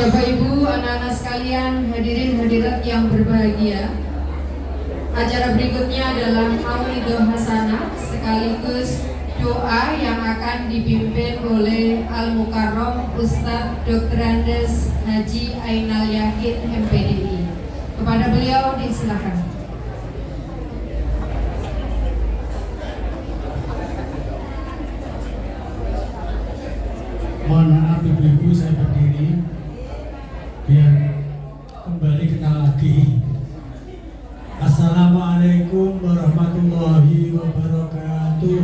Bapak Ibu, anak-anak sekalian, hadirin hadirat yang berbahagia. Acara berikutnya adalah Maulidul Hasanah sekaligus doa yang akan dipimpin oleh Al-Mukarram Ustadz Dr. Andes Haji Ainal Yakin MPDI. Kepada beliau disilakan. Mohon maaf ibu-ibu, saya berdiri biar kembali kenal lagi. Assalamualaikum warahmatullahi wabarakatuh.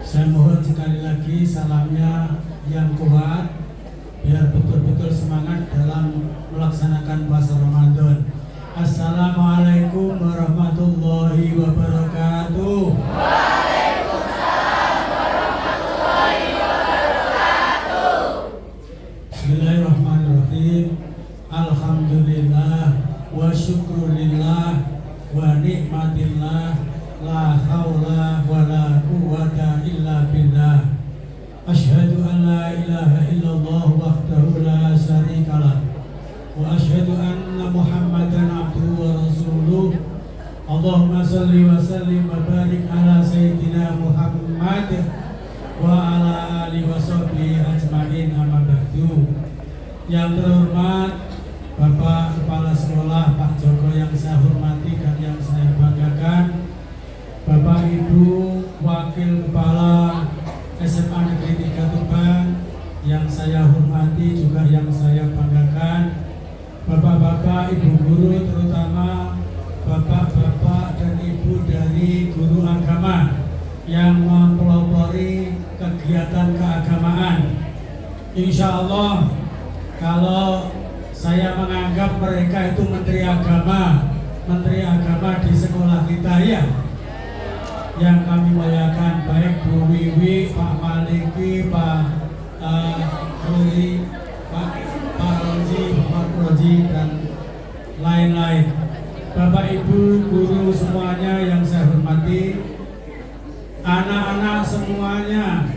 Saya mohon sekali lagi salamnya yang kuat biar betul-betul semangat dalam melaksanakan puasa Ramadan. Assalamualaikum warahmatullahi wabarakatuh. Bismillahirrahmanirrahim. Alhamdulillah wa syukrulillah wa nikmatillah, la haula wa la quwwata illa billah. Asyhadu an la ilaha illallah wahdahu la syarikalah wa asyhadu anna Muhammadan abduhu wa rasuluh. Allahumma shalli wa sallim wa barik ala sayyidina Muhammad wa ala alihi wa sahbihi ajmain, amma ba'du. Yang terhormat Bapak Kepala Sekolah Pak Joko yang saya hormati dan yang saya banggakan, Bapak Ibu Wakil Kepala SMA Negeri 3 Tuban yang saya hormati juga yang saya banggakan, Bapak-bapak, Ibu guru, terutama Bapak-bapak dan Ibu dari guru agama yang mempelopori kegiatan keagamaan. Insya Allah, kalau saya menganggap mereka itu menteri agama di sekolah kita ya, yang kami muliakan, baik Bu Wiwi, Pak Maliki, Pak Rozi, Pak Rozi dan lain-lain. Bapak Ibu guru semuanya yang saya hormati, anak-anak semuanya,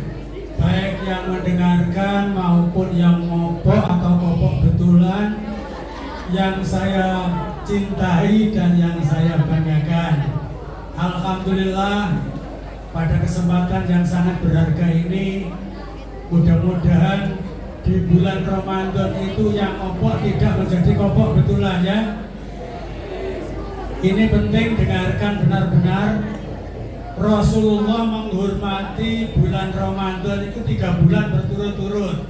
baik yang mendengarkan maupun yang ngopok atau kopok betulan, yang saya cintai dan yang saya banggakan. Alhamdulillah, pada kesempatan yang sangat berharga ini, mudah-mudahan di bulan Ramadan itu yang kopok tidak menjadi kopok betulan ya. Ini penting, dengarkan benar-benar. Rasulullah menghormati bulan Ramadan itu 3 bulan berturut-turut.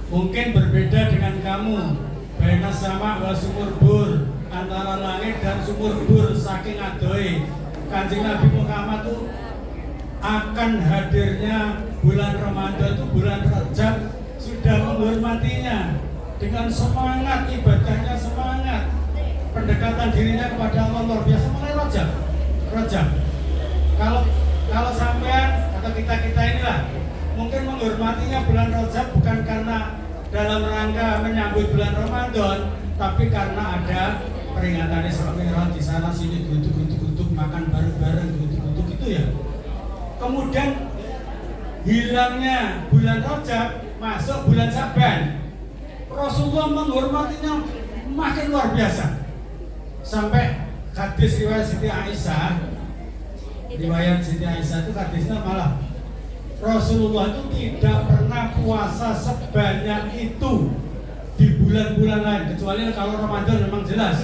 Mungkin berbeda dengan kamu. Baina sama wa sumur bur, antara langit dan sumur bur saking adoe. Kanjeng Nabi Muhammad itu akan hadirnya bulan Ramadan itu bulan Rajab sudah menghormatinya dengan semangat ibadahnya, semangat pendekatan dirinya kepada Allah luar biasa. Mulai Rajab. Kalau sampean atau kita inilah mungkin menghormatinya bulan Rajab bukan karena dalam rangka menyambut bulan Ramadan, tapi karena ada peringatan Isra Mi'raj di sana sini, duduk makan bareng-bareng, duduk itu ya. Kemudian hilangnya bulan Rajab, masuk bulan Syaban. Rasulullah menghormatinya makin luar biasa. Sampai hadis riwayat Siti Aisyah itu hadisnya malah Rasulullah itu tidak pernah puasa sebanyak itu di bulan-bulan lain, kecuali kalau Ramadan memang jelas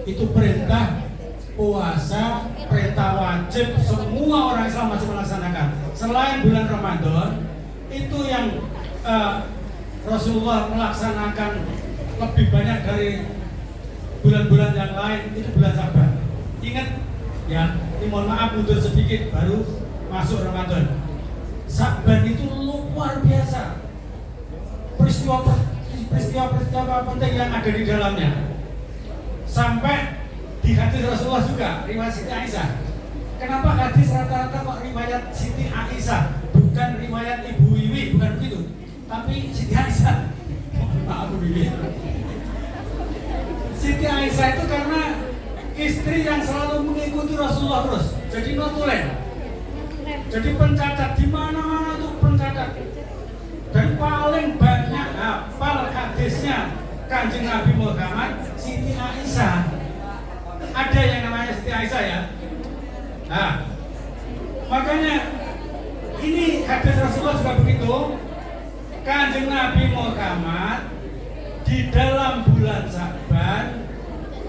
itu perintah puasa, perintah wajib, semua orang Islam masih melaksanakan. Selain bulan Ramadan itu yang Rasulullah melaksanakan lebih banyak dari bulan-bulan yang lain, itu bulan Syaban. Ingat ya, ini mohon maaf mundur sedikit baru masuk Ramadan. Syaban itu luar biasa. Peristiwa penting yang ada di dalamnya. Sampai di hadis Rasulullah juga, riwayat Siti Aisyah. Kenapa hadis rata-rata kok riwayat Siti Aisyah, bukan riwayat Ibu Wiwi, bukan begitu, tapi Siti Aisyah. Maaf Bu Wiwi. Siti Aisyah itu karena istri yang selalu mengikuti Rasulullah terus, jadi notulen, jadi pencatat di mana-mana tuh paling banyak hafal hadisnya Kanjeng Nabi Muhammad Siti Aisyah. Ada yang namanya Siti Aisyah ya. Nah, makanya ini hadis Rasulullah juga begitu. Kanjeng Nabi Muhammad di dalam bulan Sya'ban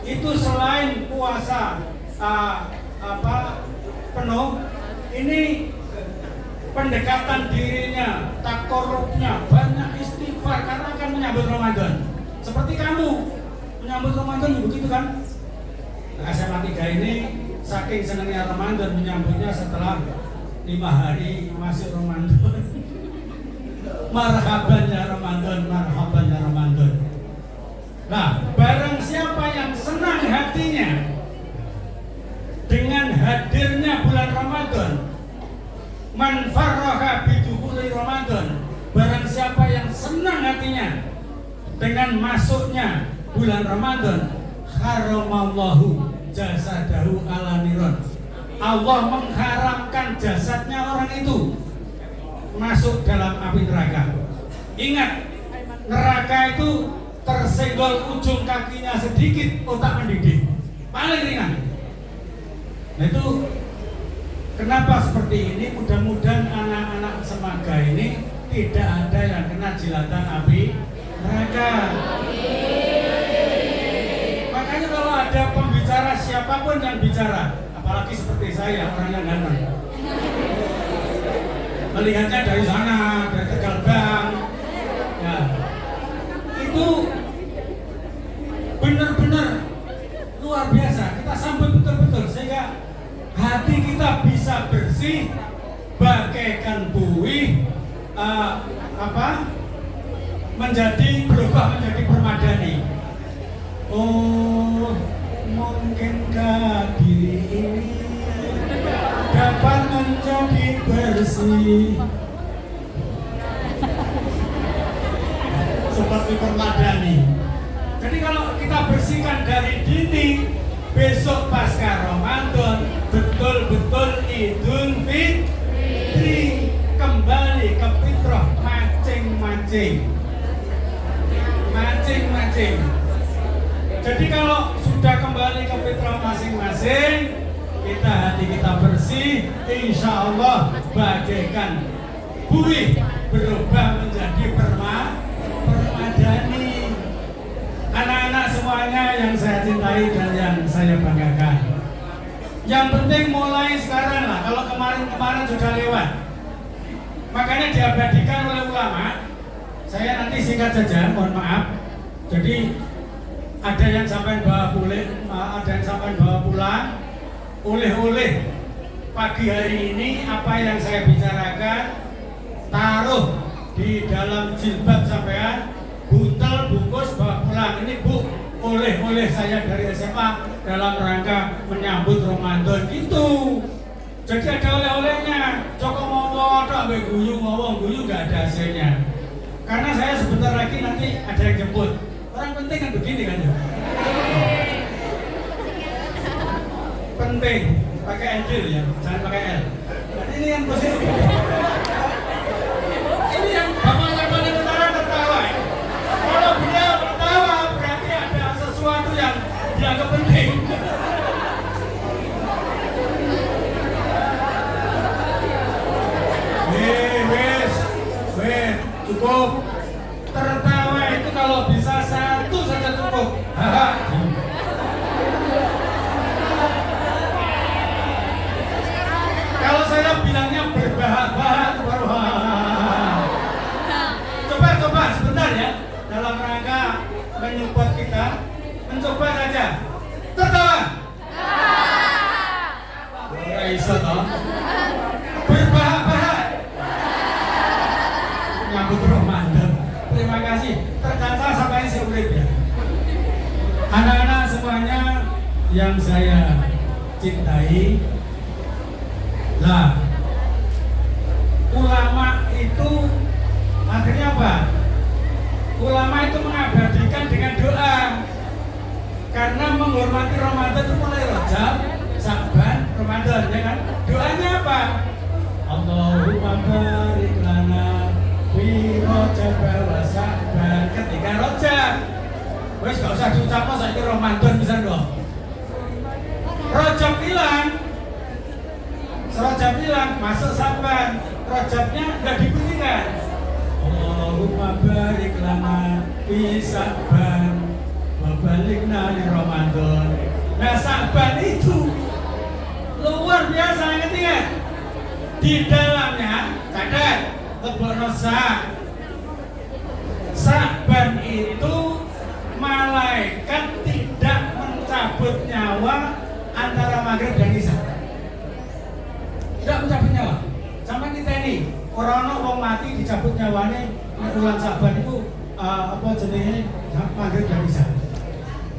itu selain puasa penuh, ini pendekatan dirinya, takorubnya, banyak istighfar karena akan menyambut Ramadan. Seperti kamu menyambut Ramadan begitu kan? Nah, SMA 3 ini saking senangnya Ramadan menyambutnya setelah 5 hari masuk Ramadan. Marhaban ya Ramadan, marhaban ya Ramadan. Nah, barang siapa yang senang hatinya dengan hadirnya bulan Ramadan, man farraha bidukhuli Ramadan, barang siapa yang senang hatinya dengan masuknya bulan Ramadan, haramallahu jasadahu ala niron, Allah mengharamkan jasadnya orang itu masuk dalam api neraka. Ingat, neraka itu tersenggol ujung kakinya sedikit, otak mendidih, paling ringan. Nah itu kenapa seperti ini? Mudah-mudahan anak-anak Semaga ini tidak ada yang kena jilatan api neraka. Makanya kalau ada pembicara siapapun yang bicara, apalagi seperti saya, orang yang ganteng, melihatnya dari sana, dari Tegal Bang, ya, itu benar-benar luar biasa. Kita sambut betul-betul sehingga hati kita bisa bersih, bagaikan buih, berubah menjadi permadani. Oh, mungkinkah diri ini dapat menjadi bersih seperti permadani. Jadi kalau kita bersihkan dari dini, besok pasca Ramadan betul-betul Idul Fitri, kembali ke fitrah mancing-mancing. Jadi kalau sudah kembali ke fitrah masing-masing, hati kita bersih, insya Allah bagaikan buih berubah menjadi permadani. Anak-anak semuanya yang saya cintai dan yang saya banggakan, yang penting mulai sekarang lah. Kalau kemarin sudah lewat, makanya diabadikan oleh ulama. Saya nanti singkat saja, mohon maaf. Jadi ada yang sampai bawa pulang oleh-oleh pagi hari ini. Apa yang saya bicarakan taruh di dalam jilbab sampean, buntel bungkus bawa pulang. Ini Bu, oleh-oleh saya dari SMA dalam rangka menyambut Ramadan gitu. Jadi ada oleh-olehnya. Joko mowo tok ambek guyu gak ada hasilnya. Karena saya sebentar lagi nanti ada yang jemput. Orang penting kan begini kan ya. Penting pakai L ya, jangan pakai L. Nah, ini yang positif. Ini yang Bapak paling utara tertawa. Kalau beliau tertawa berarti ada sesuatu yang dianggap penting. Cukup. Tertawa itu kalau bisa satu saja cukup. Kalau saya bilangnya berbahak-bahak baru coba sebentar ya, dalam rangka menyupport kita, mencoba saja. Tertawa. Iso toh. Berbahak-bahak. Nyambut Ramadan. Terima kasih. Tercatat sampai seurip ya. Anak-anak semuanya yang saya cintai. Nah, ulama itu akhirnya apa? Ulama itu mengabadikan dengan doa. Karena menghormati Ramadan itu mulai Rajab, Sya'ban, Ramadan, ya kan? Doanya apa? Allahumma barik lana fi Rajab wa Sya'ban. Ketika Rajab wis gak usah diucapno saiki Ramadan bisa dong. Rajab hilang, masuk Sya'ban, Rajabnya enggak dibunyikan. Allahumma barik lana fi Sya'ban wa balighna li Ramadan. Nah, Sya'ban itu luar biasa, ngerti nggak? Di dalamnya catat lebokno Sya'ban itu malaikat tidak mencabut nyawa antara maghrib dan isya. Tidak mencabut nyawa. Sampai kita ini orang wong mati dicabut nyawane bulan Sya'ban itu apa jenenge maghrib dan isya.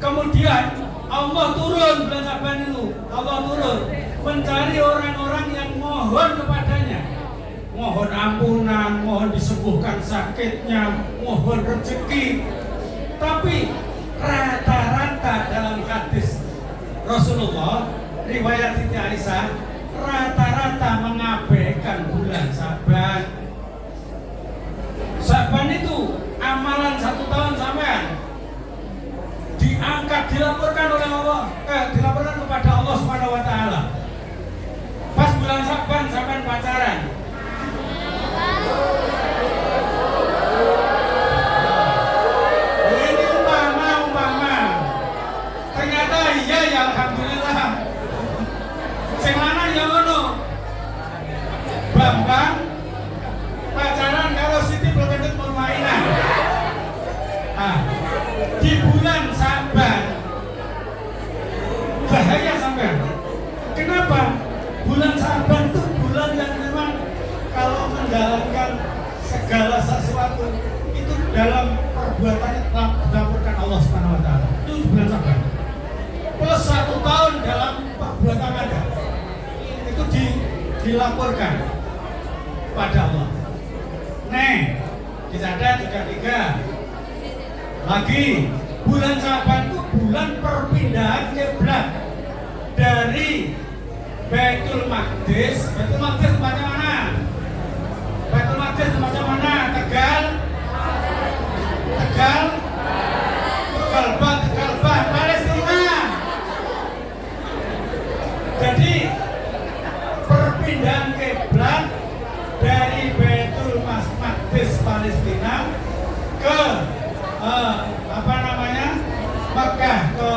Kemudian Allah turun bulan Sya'ban itu. Allah turun mencari orang-orang yang mohon kepadanya. Mohon ampunan, mohon disembuhkan sakitnya, mohon rezeki. Tapi rata-rata dalam hadis Rasulullah, riwayat Siti Aisyah, rata-rata mengabaikan bulan Sya'ban. Sya'ban itu amalan 1 tahun sampean diangkat, dilaporkan oleh Allah, dilaporkan kepada Allah Subhanahu wa taala. Pas bulan Sya'ban sampean pacaran. Ini umpama. Ternyata iya ya, alhamdulillah. Sing lanang ya ngono. Bambang pacaran karo Siti Peleketut Murmainah. Di bulan Sya'ban bahaya sampean. Kenapa? Bulan Sya'ban itu bulan yang memang kalau menjalankan segala sesuatu itu dalam perbuatannya telah dilaporkan Allah Subhanahu wa taala. Itu bulan Sya'ban. Plus 1 tahun dalam perbuatan ada. Itu dilaporkan pada Allah. Dicatat juga 3. Lagi bulan Sya'ban itu bulan perpindahan kiblat dari Baitul Maqdis. Baitul Maqdis tempatnya mana? Baitul Maqdis tempatnya mana? Tegal, Kalbah, Palestina. Jadi perpindahan kiblat dari Baitul Maqdis Palestina ke Mekah, ke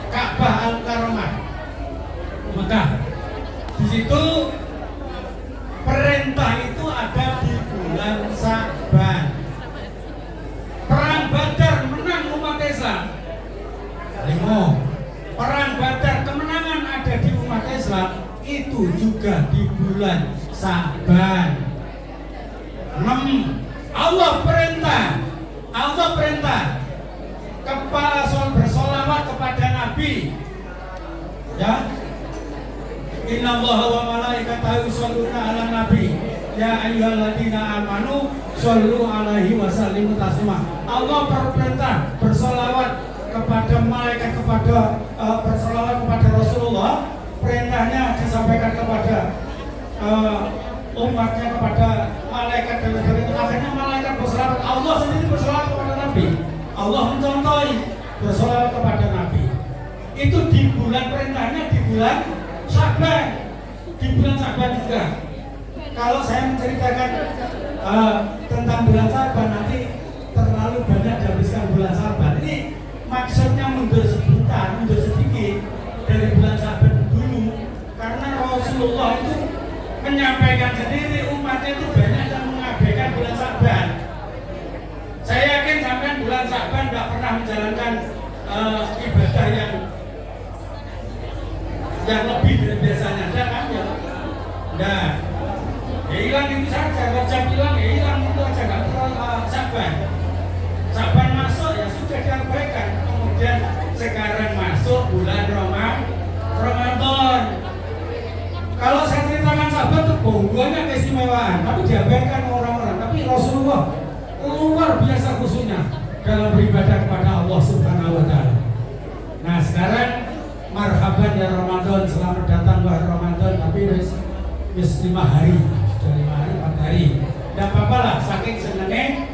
Ka'bah Al-Karamah, Mekah. Di situ perintah itu ada di bulan Sya'ban. Perang Badar menang umat Islam. Perang Badar kemenangan ada di umat Islam itu juga di bulan Sya'ban. 6. Allah perintah kepala bersolawat kepada Nabi. Ya. Innallaha wa malaikatahu yusholluna 'alan nabi. Ya ayyuhalladzina amanu shollu 'alaihi wa sallimu taslima. Allah berperintah bersolawat kepada malaikat, bersolawat kepada Rasulullah. Perintahnya disampaikan kepada umatnya, kepada malaikat, dan sebagainya. Akhirnya malaikat bersolawat, Allah sendiri bersolawat kepada Nabi. Allah mencontohi bersolawat kepada Nabi. Itu di bulan perintahnya di bulan Sya'ban. Di bulan Sya'ban juga. Kalau saya menceritakan tentang bulan Sya'ban nanti terlalu banyak dihabiskan bulan Sya'ban. Ini maksudnya mundur sedikit dari bulan Sya'ban dulu, karena Rasulullah itu menyampaikan sendiri umatnya itu banyak yang mengabaikan bulan Sya'ban. Saya yakin sampai bulan Sya'ban tidak pernah menjalankan ibadah yang lebih dari biasanya, ada kan ya? Nah, ya hilang itu saja. Rajab hilang, ya hilang itu aja, nggak terlalu Sya'ban. Sya'ban masuk ya sudah diabaikan. Kemudian sekarang masuk bulan Ramadan. Kalau saya ceritakan Sya'ban itu bonggonya keistimewaan, tapi diabaikan orang-orang. Tapi Rasulullah luar biasa khususnya dalam beribadah kepada Allah Subhanahu wa taala. Nah, sekarang marhaban ya Ramadan, selamat datang bulan Ramadan. Tapi wis 5 hari, sudah 5 hari, 4 hari. Tidak apa-apa lah, saking senengnya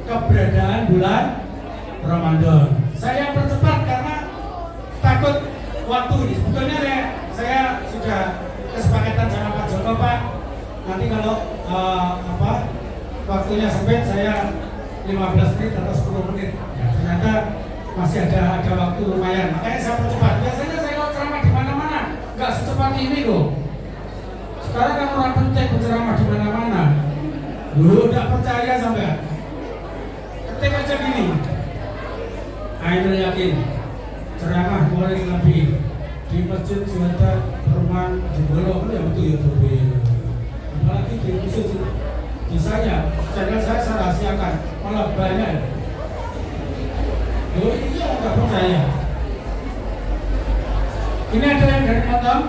keberadaan bulan Ramadan. Saya percepat karena takut waktu ini. Sebetulnya saya sudah kesepakatan sama Pak Joko, Pak. Nanti kalau waktunya sempit saya 15 menit atau 10 menit. Ya, ternyata masih ada waktu lumayan. Makanya saya percepat. Biasanya saya kalau ceramah di mana-mana nggak secepat ini loh. Sekarang kan orang penting berceramah di mana-mana. Lu nggak percaya sampai ketik aja gini. Ayo yakin ceramah mulai lebih di masjid Juanda Perumahan Jembolo ya betul ya betul. Apalagi di masjid di saya, channel saya rahasiakan malah banyak. Oh iya nggak percaya. Ini ada yang dari Motong,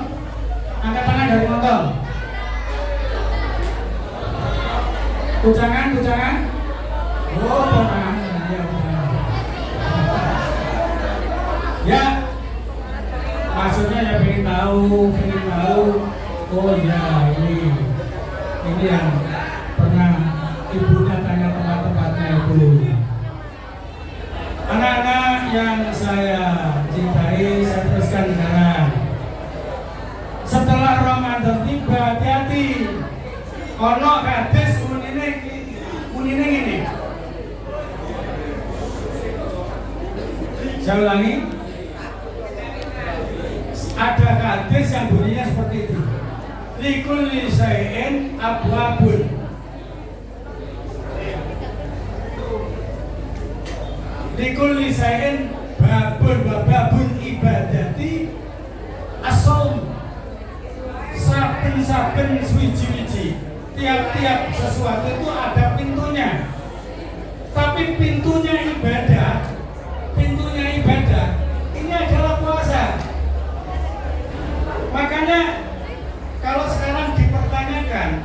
angkat tangan dari Motong. Bujangan. Oh, bujangan. Ya, maksudnya ya pengen tahu. Oh ya ini yang pernah ibunya tanya tempat-tempatnya itu. Anak-anak yang saya cintai, saya teruskan sekarang. Setelah Ramadan tiba, hati-hati. Ono hadis unine ini. Saya ulangi. Ada hadis yang bunyinya seperti itu. Likulli syai'in abwabun. Likulli syai'in babun ibadati as-shaum. Saben-saben suwiji-wiji. Tiap-tiap sesuatu itu ada pintunya. Tapi pintunya ibadah ini adalah puasa. Makanya kalau sekarang dipertanyakan,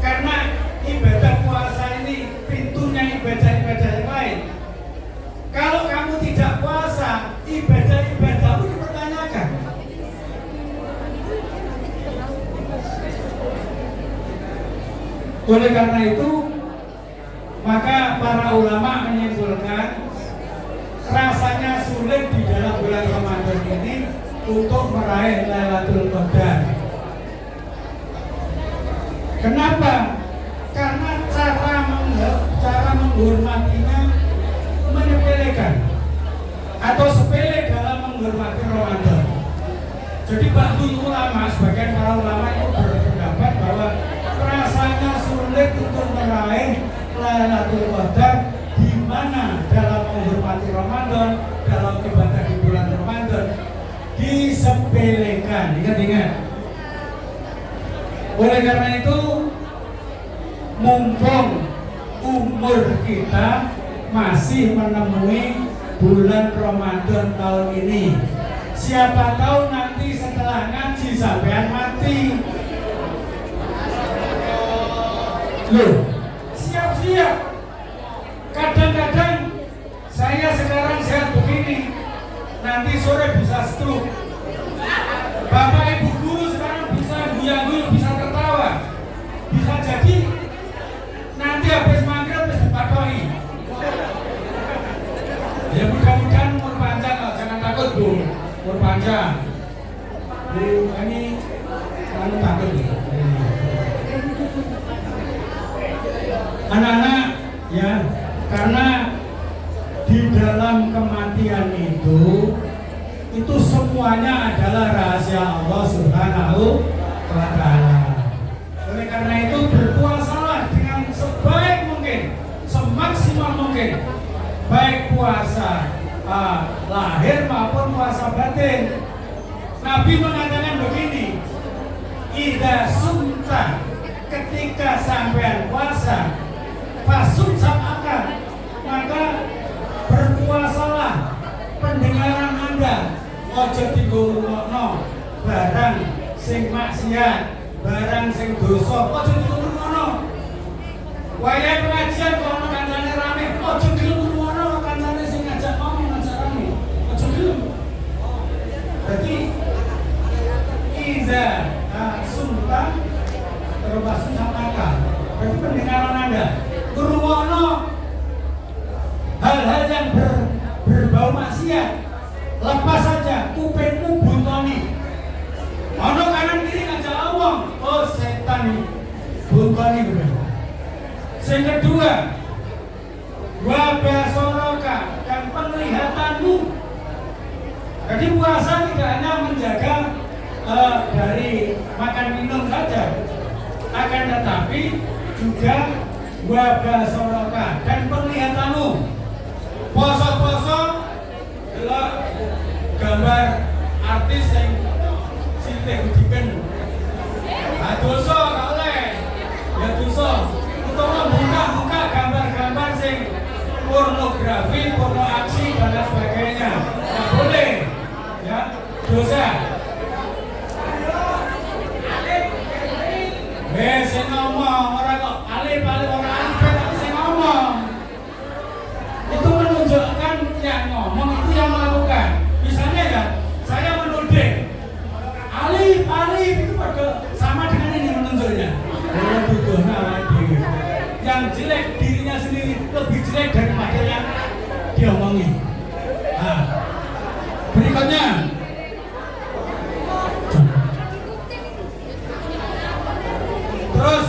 karena ibadah puasa ini pintunya ibadah-ibadah yang lain. Kalau kamu tidak puasa, ibadah-ibadahmu dipertanyakan. Oleh karena itu, maka para ulama menyimpulkan rasanya sulit di dalam bulan Ramadan ini untuk meraih Lailatul Qadar. Kenapa? Karena cara menghormatinya menyepelekan atau sepele dalam menghormati Ramadan. Jadi bagi ulama, sebagian para ulama itu berpendapat bahwa rasanya sulit untuk meraih Lailatul Qadar di mana dalam menghormati Ramadan, dalam ibadah di bulan Ramadan disepelekan. Ingat. Oleh karena itu, mumpung umur kita masih menemui bulan Ramadan tahun ini, siapa tahu nanti setelah ngaji sampean mati. Loh, siap-siap. Kadang-kadang saya sekarang sehat begini, nanti sore bisa stroke. Bapak ibu guru sekarang bisa guyu-guyu, bisa tertawa. Bisa jadi nanti habis maghrib habis dipatoi. Ya mudah-mudahan umur panjang, jangan takut Bu. Umur panjang. Bu, ini selalu takut ya. Anak-anak ya, karena di dalam kematian itu semuanya adalah rahasia Allah Subhanahu wa Ta'ala. Oleh karena itu berpuasalah dengan sebaik mungkin, semaksimal mungkin, baik puasa lahir maupun puasa batin. Nabi mengatakan begini, idza sumta, ketika sampean puasa, fasum sab'aka, maka berpuasalah pendengaran Anda. Ojo digorongno barang sing maksiat, barang sing dosa, ojo digorongno. Wayahe pengajian kok ono kancane rame, ojo digorongno kancane sing ngajak ngomong ngajak rame. Ojo gelem. Berarti iza sumta termasuk sab'aka, Jadi pendengaran Anda ngrungokno hal-hal yang berbau maksiat, lepas saja kupingmu buntoni. Ono kanan kiri ngajak awang, oh setan nih, buntoni bener. Yang kedua, wabasoroka dan penglihatanmu. Jadi puasa tidak hanya menjaga dari makan minum saja, akan tetapi juga wabasoroka dan penglihatanmu. Poso-poso delok gambar artis yang sinte gudiken. Ah dosa gak oleh. Ya dosa. Utawa buka gambar-gambar sing pornografi, porno aksi dan lain sebagainya. Nggak boleh. Ya, dosa. Sing ngomong orang kok alif orang alif tapi sing ngomong. Itu menunjukkan yang ngomong itu yang melakukan. Misalnya ya, saya menuding alif itu sama dengan ini menunjuknya. Yang jelek dirinya sendiri lebih jelek daripada yang diomongin. Nah, berikutnya terus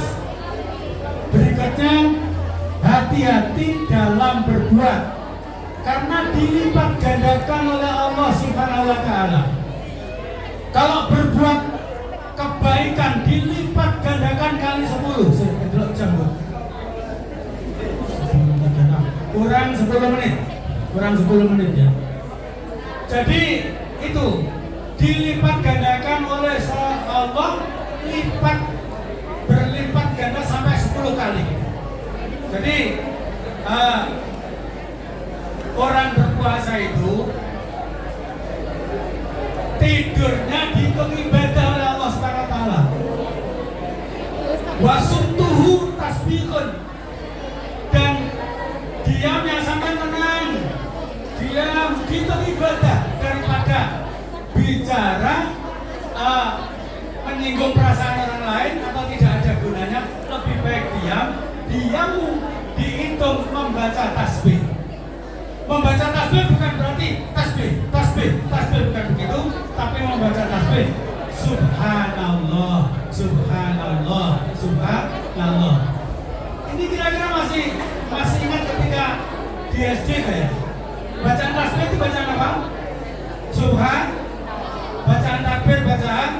berikutnya hati-hati dalam berbuat karena dilipat gandakan oleh Allah Subhanahu wa taala. Kalau berbuat kebaikan dilipat gandakan kali 10. Saya delok jam. Kurang 10 menit ya. Jadi itu dilipat gandakan oleh Allah, berlipat ganda sampai 10 kali. Jadi orang berpuasa itu tidurnya dihitung ibadah oleh Allah Subhanahu wa taala. Wasumtuhu tasbihun, dan diamnya sampai tenang, diam dihitung ibadah daripada bicara menyinggung perasaan orang lain atau tidak ada gunanya. Lebih baik diammu dihitung membaca tasbih. Membaca tasbih bukan berarti tasbih bukan begitu, tapi membaca tasbih subhanallah. Ini kira-kira masih ingat ketika di SD ya? Bacaan tasbih itu bacaan apa? Subhan, bacaan takbir, bacaan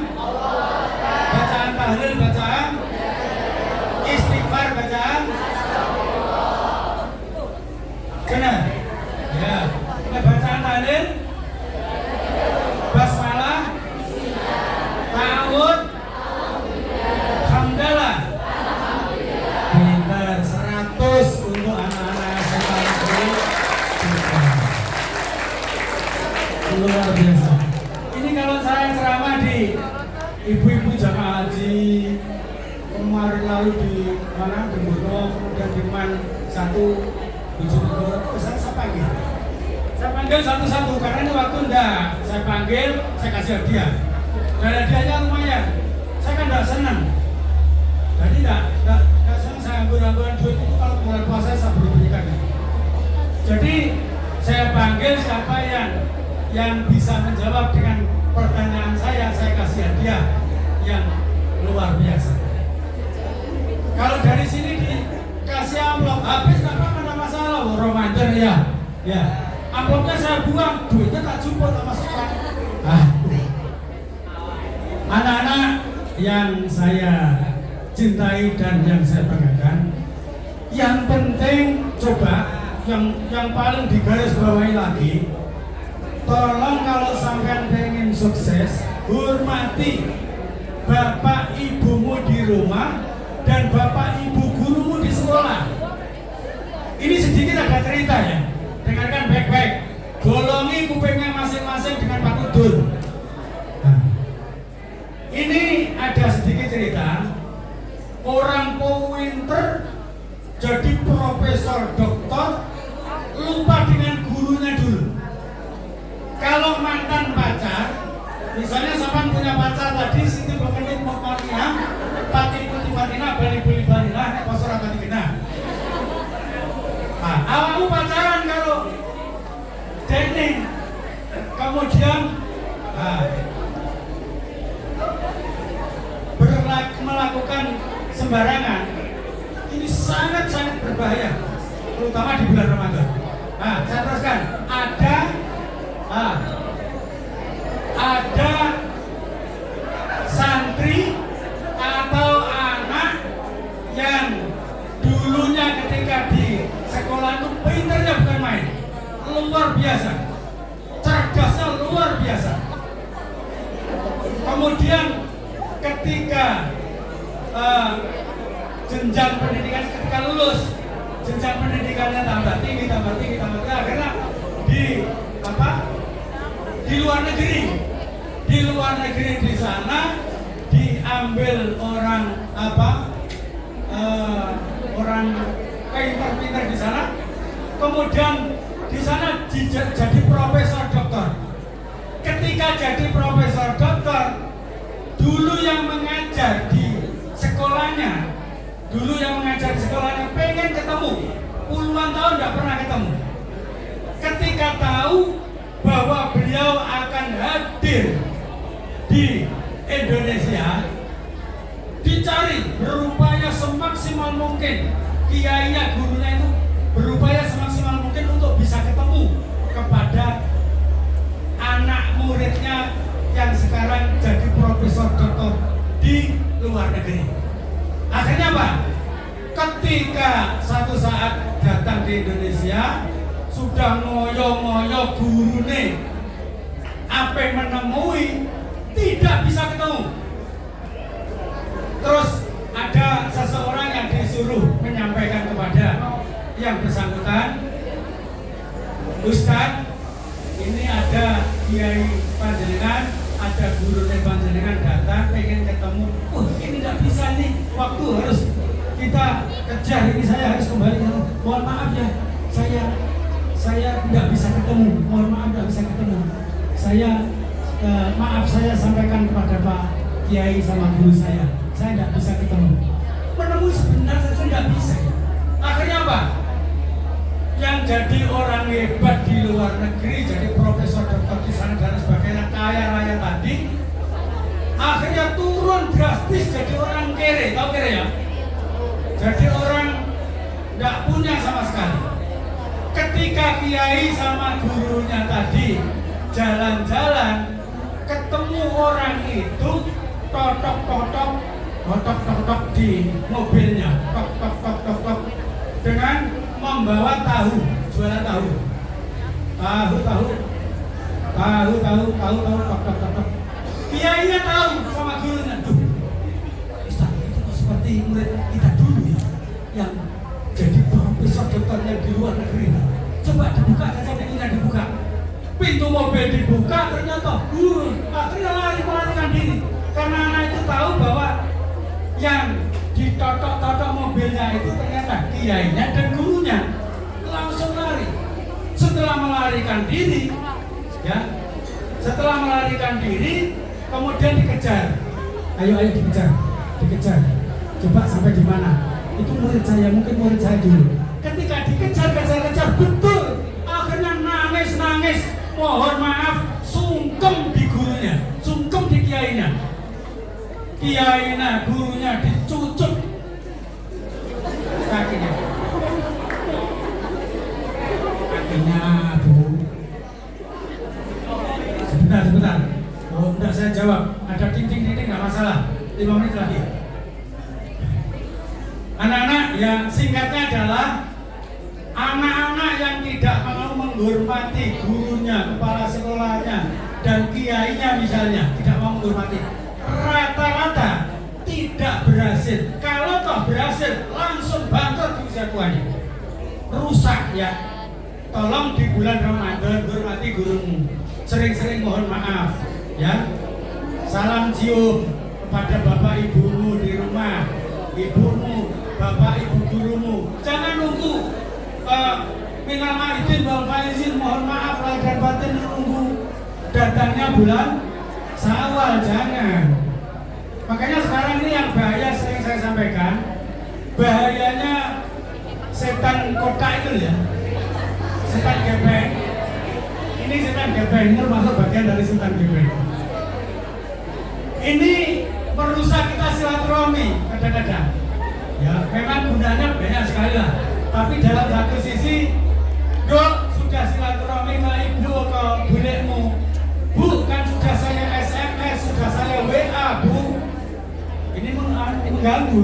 tahlil, bacaan istighfar, bacaan benar ya. Bacaan tahlil, basmalah, ta'awud, hamdalah. Pintar 100 untuk anak-anak SMA itu. Luar biasa. Ini kalau saya ceramah di ibu-ibu jamaah haji kemarin lalu di mana Bendoro, kemudian di Man 1 Bojonegoro, saya panggil satu-satu karena ini waktu enggak. Saya panggil, saya kasih hadiah. Dan hadiahnya lumayan. Saya kan enggak senang. Jadi enggak senang saya ambil-ambilan duit itu kalau bulan puasa saya berikan. Jadi saya panggil siapa yang bisa menjawab dengan pertanyaan saya kasih hadiah yang luar biasa. Kalau dari sini dikasih amplop habis nggak apa-apa, nggak masalah. Ramadan ya. Amplopnya saya buang, duitnya tak jumpa, tak masukkan. Anak-anak yang saya cintai dan yang saya banggakan, yang penting coba yang paling digarisbawahi lagi, tolong kalau sampean pengen sukses, hormati bapak ibumu di rumah dan bapak ibu gurumu di sekolah. Ini sedikit ada cerita ya, dengarkan baik-baik. Bolongi kupingnya masing-masing dengan Pak Tudun. Nah, ini ada sedikit cerita. Orang pinter jadi profesor doktor, lupa dengan gurunya dulu. Kalau mantan pacar, misalnya sampai punya pacar tadi, Siti Bekenit Mokmarina, Pati Putih Fatina, Bali Bali Balilah, Pasar melakukan sembarangan ini sangat-sangat berbahaya, terutama di bulan Ramadan. Nah, saya teruskan. Ada santri atau anak yang dulunya ketika di sekolah itu pinternya bukan main, luar biasa, cerdasnya luar biasa. Kemudian ketika jenjang pendidikan, ketika lulus jenjang pendidikannya tambah tinggi, akhirnya di luar negeri di sana diambil orang pintar di sana, kemudian di sana jadi profesor doktor. Ketika jadi profesor doktor, dulu yang mengajar di sekolahnya pengen ketemu, puluhan tahun tidak pernah ketemu. Ketika tahu bahwa beliau akan hadir di Indonesia, dicari, berupaya semaksimal mungkin, kiainya, gurunya itu berupaya semaksimal mungkin untuk bisa ketemu kepada anak muridnya yang sekarang jadi profesor doktor di luar negeri. Akhirnya apa? Ketika satu saat datang di Indonesia, sudah ngoyo-ngoyo gurune apa menemui, tidak bisa ketemu. Terus ada seseorang yang disuruh menyampaikan kepada yang bersangkutan, Ustadz, ini ada kiai panjenengan, ada gurunya panjenengan datang pengen ketemu. Ini tidak bisa nih, waktu harus kita kejar, ini saya harus kembali. Mohon maaf ya, saya tidak bisa ketemu, mohon maaf tidak bisa ketemu. Maaf, saya sampaikan kepada Pak Kiai sama guru saya tidak bisa ketemu. Menemui sebentar saja tidak bisa. Akhirnya apa? Yang jadi orang hebat di luar negeri, jadi profesor doktor di sana dan sebagainya, kaya raya tadi, akhirnya turun drastis jadi orang kere, tahu kere ya? Jadi orang tidak punya sama sekali. Ketika kiai sama gurunya tadi jalan-jalan, ketemu orang itu totok di mobilnya, tok dengan membawa tahu, jualan tahu, tok. Kiainya tahu sama gurunya, Ustaz, itu seperti murid kita dulu ya, yang jadi profesor dokternya di luar negeri. Coba dibuka saja, pintunya dibuka. Pintu mobil dibuka, ternyata akhirnya melarikan diri. Karena anak itu tahu bahwa yang ditotok mobilnya itu ternyata kiainya dan gurunya. Langsung lari. Setelah melarikan diri, kemudian dikejar. Ayo dikejar. Coba sampai di mana? Itu murid saya, mungkin murid saya dulu. Ketika dikejar, betul. Akhirnya nangis, mohon maaf, sungkem di gurunya, sungkem di kiainya. Kiainya, gurunya dicucuk kakinya, Bu. Sebentar. Oh, enggak, saya jawab. Ada ting-ting, enggak masalah. 5 menit lagi. Anak-anak, ya singkatnya adalah anak-anak yang tidak mau menghormati gurunya, kepala sekolahnya, dan kiainya misalnya, tidak mau menghormati, rata-rata tidak berhasil. Kalau toh berhasil, langsung bangkrut di usia tuanya, rusak ya. Tolong di bulan Ramadan hormati gurumu, sering-sering mohon maaf ya. Salam cium kepada bapak ibumu di rumah, ibumu, bapak ibu gurumu. Jangan nunggu minal aidin wal faizin, mohon maaf lahir dan batin, nunggu datangnya bulan Syawal, jangan. Makanya sekarang ini yang bahaya, sering saya sampaikan, bahayanya setan kota itu ya, setan gepeng. Ini setan gepeng, ini termasuk bagian dari setan gepeng. Ini merusak kita silaturahmi kadang-kadang. Ya memang gunanya banyak sekali lah. Tapi dalam satu sisi, dok sudah silaturahmi ke ibu ke budekmu, bu kan sudah saya SMS, sudah saya WA bu, ini mengganggu.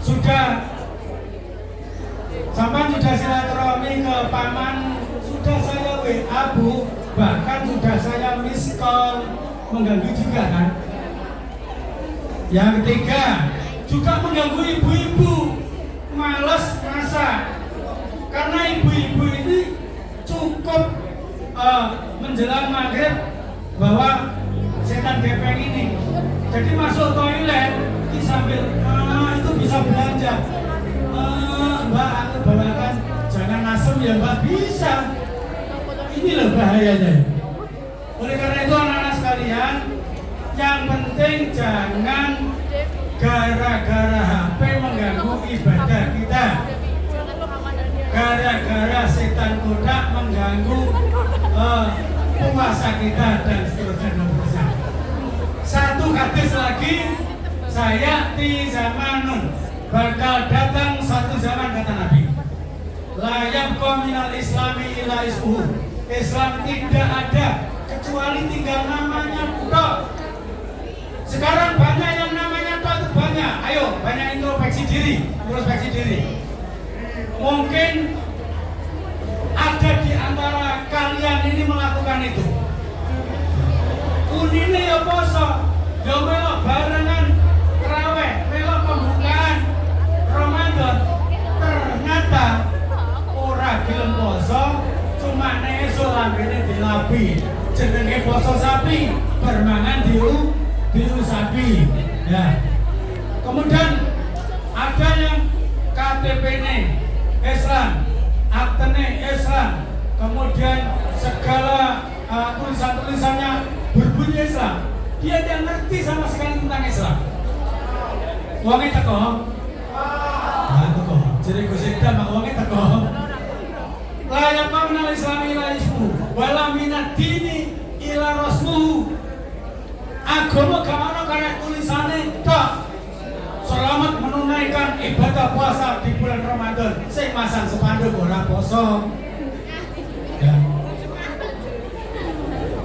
Sudah sampai sudah silaturahmi ke paman, sudah saya WA bu, bahkan sudah saya miss call, mengganggu juga kan. Yang ketiga juga mengganggu ibu-ibu, malas masak karena ibu-ibu ini cukup menjelang maghrib bawa setan gepeng ini, jadi masuk toilet sambil itu bisa belanja. Mbak aku bawakan jangan asem ya mbak, bisa. Ini loh bahayanya. Oleh karena itu anak-anak sekalian, yang penting jangan gara-gara HP mengganggu ibadah kita, gara-gara setan kodak mengganggu puasa kita dan seterusnya. Satu hadis lagi, saya di zamanun bakal datang satu zaman kata Nabi, la yabqa minal islami illa ismuhu, Islam tidak ada kecuali tinggal namanya tok. Sekarang banyak yang namanya tok itu banyak. Ayo banyak introspeksi diri. Mungkin ada di antara kalian ini melakukan itu. Unine ya poso, ya melok barengan terawih, melok pembukaan Ramadan. Ternyata ora gelem poso, cuma esuk lambene dilapi. Jenenge poso sapi, bermangan diu sapi. Ya. Kemudian ada yang KTP-ne Islam, aktene Islam, kemudian segala tulisan-tulisannya berbunyi Islam. Dia tidak ngerti sama sekali tentang Islam. Wongnya teko, teko. Jadi kusida mak wongnya teko. Layak mengenal Islam ila ismu, wala minad dini ila rasmuhu. Agama kamana karek tulisane tok. Selamat menunaikan ibadah puasa di bulan Ramadan. Sing masang spanduk ora poso. Ya.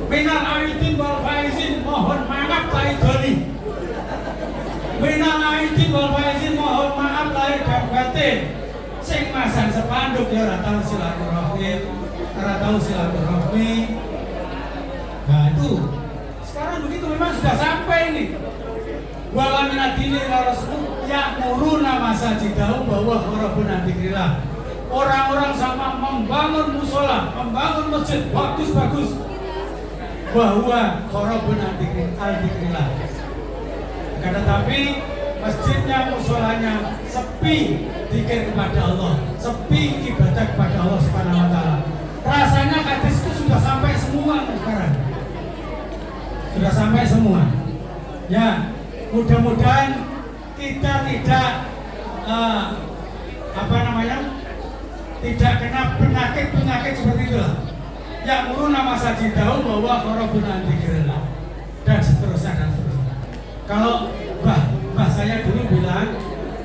Minal aidin wal faizin, mohon maaf lahir batin. Minal aidin wal faizin, mohon maaf lahir dan batin. Sing masang spanduk ya ora tahu silaturahmi, Nah itu sekarang begitu memang sudah sampai ini. Wala minadini rasul ya'muruna masajidahu bahwa kharabun dzikrillah. Orang-orang sama membangun musola, membangun masjid bagus-bagus. Bahwa kharabun dzikrillah. Karena tapi masjidnya, musolanya sepi zikir kepada Allah, sepi ibadah kepada Allah Subhanahu wa taala. Rasanya hadis itu sudah sampai semua sekarang. Sudah sampai semua. Ya, mudah-mudahan kita tidak tidak kena penyakit seperti itulah. Yang muruna masajidahu bahwa kharabun dzikrillah dan seterusnya. Kalau Mbah saya dulu bilang,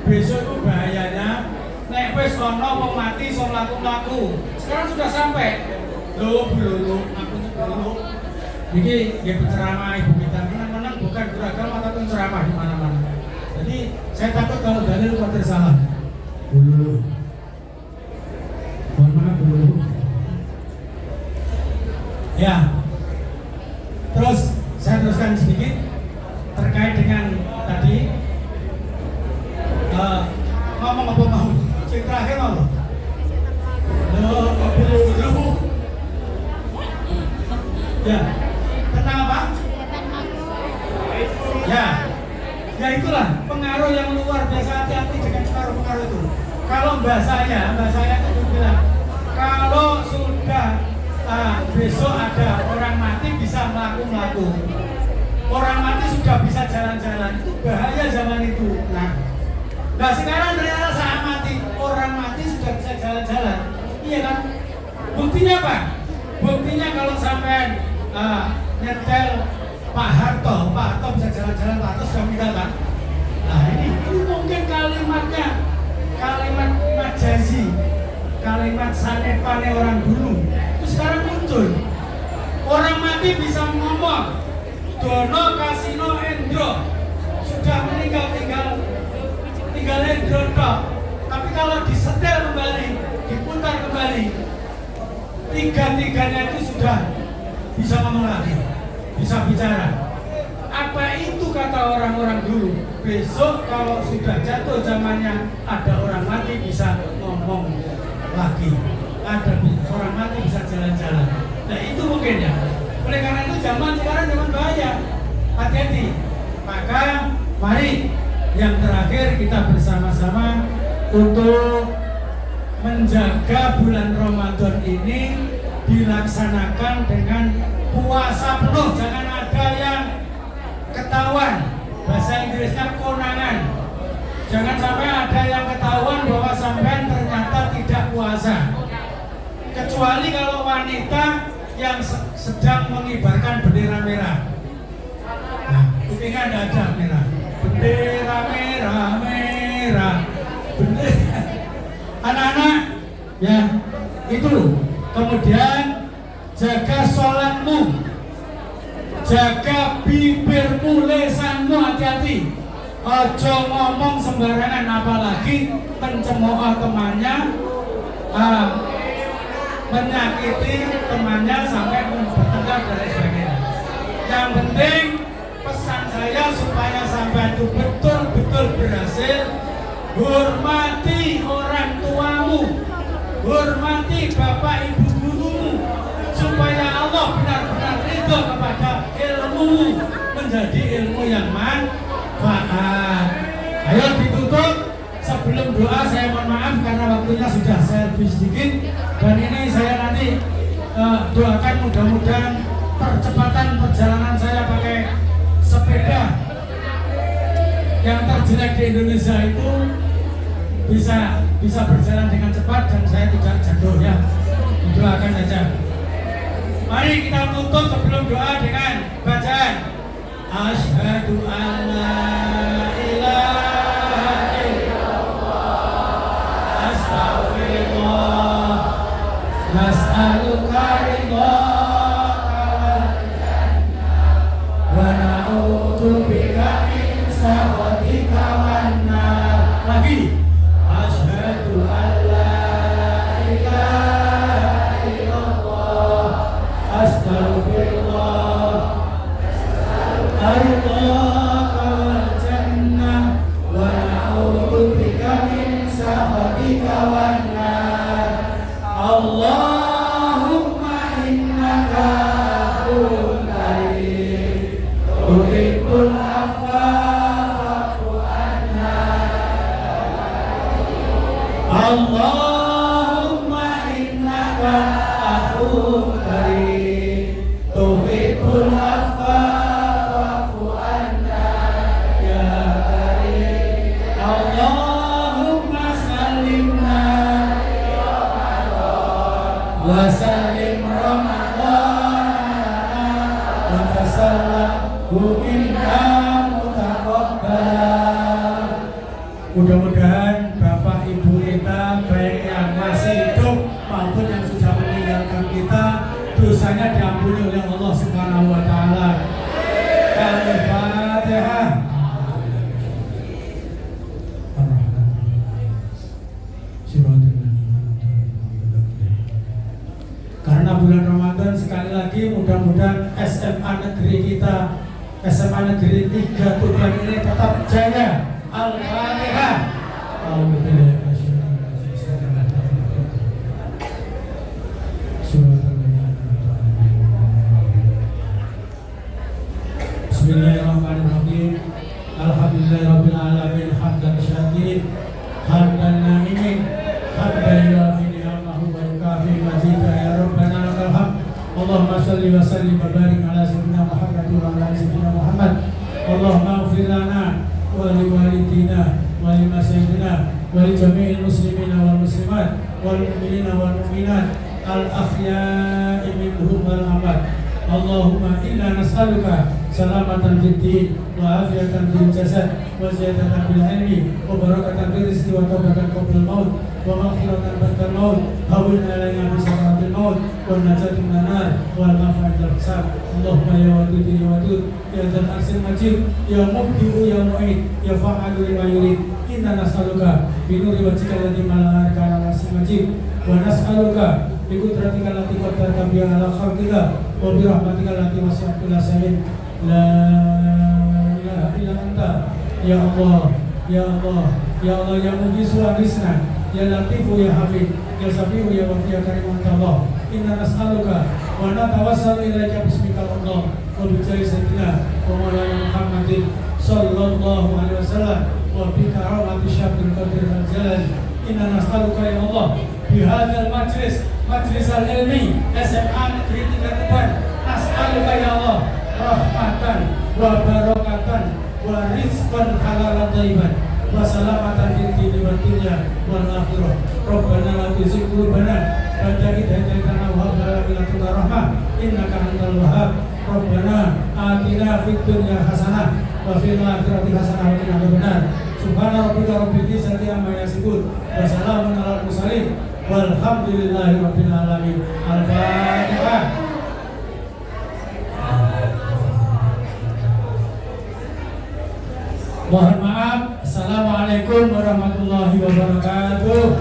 besok itu bahayanya nek wis ana wong mati iso laku-laku. Sekarang sudah sampai. Loh, aku dulu. Jadi dia penceramah ibu kita menang bukan beragama tapi penceramah di mana-mana. Jadi saya takut kalau dalil khawatir salah. Dulu. Mohon maaf dulu. Ya. Terus saya teruskan sedikit terkait dengan tadi ngomong apa mau? Yang terakhir apa? Dulu. Ya. Tentang apa? Ya itulah pengaruh yang luar biasa. Hati-hati dengan pengaruh-pengaruh itu. Kalau mbak saya itu bilang kalau sudah besok ada orang mati bisa melaku-laku, orang mati sudah bisa jalan-jalan, itu bahaya zaman itu. Nah sekarang ternyata saat mati, orang mati sudah bisa jalan-jalan, iya kan? Buktinya apa? Buktinya kalau sampai nyetel Pak Harto bisa jalan-jalan, Pak Harto sudah meninggal kan? Nah ini mungkin kalimatnya, kalimat majazi, kalimat sanepane orang dulu itu sekarang muncul. Orang mati bisa ngomong, Dono Kasino Endro sudah meninggal, tinggal Endro tok. Tapi kalau disetel kembali, diputar kembali, tiga-tiganya itu sudah bisa ngomong lagi, bisa bicara. Apa itu kata orang-orang dulu? Besok kalau sudah jatuh zamannya, ada orang mati bisa ngomong lagi, ada orang mati bisa jalan-jalan. Nah itu mungkin ya. Oleh karena itu zaman sekarang zaman bahaya, hati-hati. Maka mari yang terakhir kita bersama-sama untuk menjaga bulan Ramadan ini dilaksanakan dengan puasa penuh, jangan ada yang ketahuan, bahasa Inggrisnya konangan. Jangan sampai ada yang ketahuan bahwa sampean ternyata tidak puasa. Kecuali kalau wanita yang sedang mengibarkan bendera merah. Nah, kupingnya tidak ada merah. Bendera merah, merah. Bendera. Anak-anak, ya itu. Kemudian jaga sholatmu, jaga bibirmu, lesanmu, hati-hati. Ojo ngomong sembarangan, apalagi mencemooh temannya, menyakiti temannya sampai bertengkar dan sebagainya. Yang penting pesan saya supaya sampai itu betul-betul berhasil. Hormati orang tuamu, hormati bapak ibu gurumu, supaya Allah benar-benar ridho kepada ilmumu, menjadi ilmu yang manfaat. Ayo ditutup. Sebelum doa saya mohon maaf karena waktunya sudah saya lebih sedikit, dan ini saya nanti doakan mudah-mudahan percepatan perjalanan saya pakai sepeda yang terjelek di Indonesia itu bisa berjalan dengan cepat dan saya tidak jatuh ya. Doakan saja. Mari kita tutup sebelum doa dengan bacaan Asyhadu an la ilaha illallah astaghfirullah nas'aluka ridhaka wal jannah wa na'udzubika min sakhatika wan nar. Lagi Asyhadu an la ilaha illallah astaghfirullah nas'aluka wal jannah wa na'udzubika min sakhatika wan nar. Allahumma innaka afuwwun karim tuhibbul afwa fa'fu anna. Allahumma innaka afuwwun karim tuhibbul afwa fa'fu anna ya karim. Allahumma sallimna wa sallim Ramadan wa tasallahu minna mutaqabbal. Mudah-mudahan Bapak Ibu kita baik yang masih hidup maupun yang sudah meninggalkan kita, dosanya diampuni oleh Allah Subhanahu wa taala. Al-Fatihah. Karena bulan Ramadan sekali lagi mudah-mudahan SMA negeri kita, SMA negeri 3 Tuban ini tetap jaya. Al-Fatihah. Bismillahirrahmanirrahim. Alhamdulillahirabbil alamin hamdan syakirin hamdan na'imin hamdan yuafi ni'amahu wa yukafi mazidah ya rabbana lakal hamd. Allahumma shalli wa sallim wa barik ala sayyidina Muhammad wa ala sayyidina Muhammad. Allahumma ighfir lana wa liwalidina wa limasyayidina wa li jami'il muslimina wal muslimat wal mu'minina wal mu'minat al ahya'i minhum wal amwat. Allahumma inna nas'aluka salamatan fid din wa afiatan fil jasad wa ziyadatan fil ilmi wa barakatan fil rizqi wa taubatan qabla maut wa maghfiratan ba'da maut hawwin alaina bi sakaratil maut wa najatan minan nar wal maghfiratan hisab. Allahumma ya wadud ya wadud ya dzal arsyil majid ya mubdi'u ya mu'id ya fa'alu lima yurid. Inna nas'aluka bi nuri wajhika alladhi mala'aka ala arsyil majid wa nas'aluka bi qudratika allati qadarta biha ala khalqika wa bi rahmatika allati wasi'at kulla shay'in. La ilaha illa anta ya Allah ya Allah ya Allah ya mujizu arisna ya latifu ya hafid ya safiu ya wafi ya karim anta Allah. Inna nas'aluka wa natawassalu ilaika bismika Allah wa bi jari sayyidina wa maulana Muhammadin sallallahu alaihi wasallam wa bi karamati syabdil qadir al jalal. Inna nas'aluka ya Allah bi hadzal majlis al ilmi SMA Negeri 3 Tuban. Nas'aluka ya Allah rahmatan wa barakatan wa rizqan halalan thayyiban wa salamatan fid dini wad dunya wal akhirah. Rabbana la tuzigh qulubana ba'da idh hadaytana wa hab lana min ladunka rahmah innaka antal wahhab. Rabbana atina fid dunya hasanah wa fil akhirati hasanah wa qina adzabannar. Subhana rabbika rabbil izzati amma yasifun wa salamun alal mursalin walhamdulillahi rabbil alamin. Al-Fatihah. Mohon maaf. Assalamualaikum warahmatullahi wabarakatuh.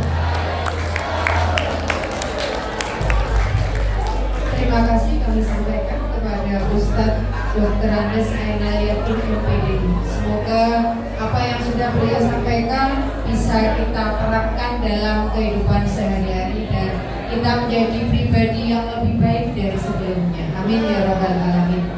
Terima kasih kami sampaikan kepada Ustadz Dr. Andes Ainaliatul MPD. Semoga apa yang sudah beliau sampaikan bisa kita terapkan dalam kehidupan sehari-hari dan kita menjadi pribadi yang lebih baik dari sebelumnya. Amin ya rabbal alamin.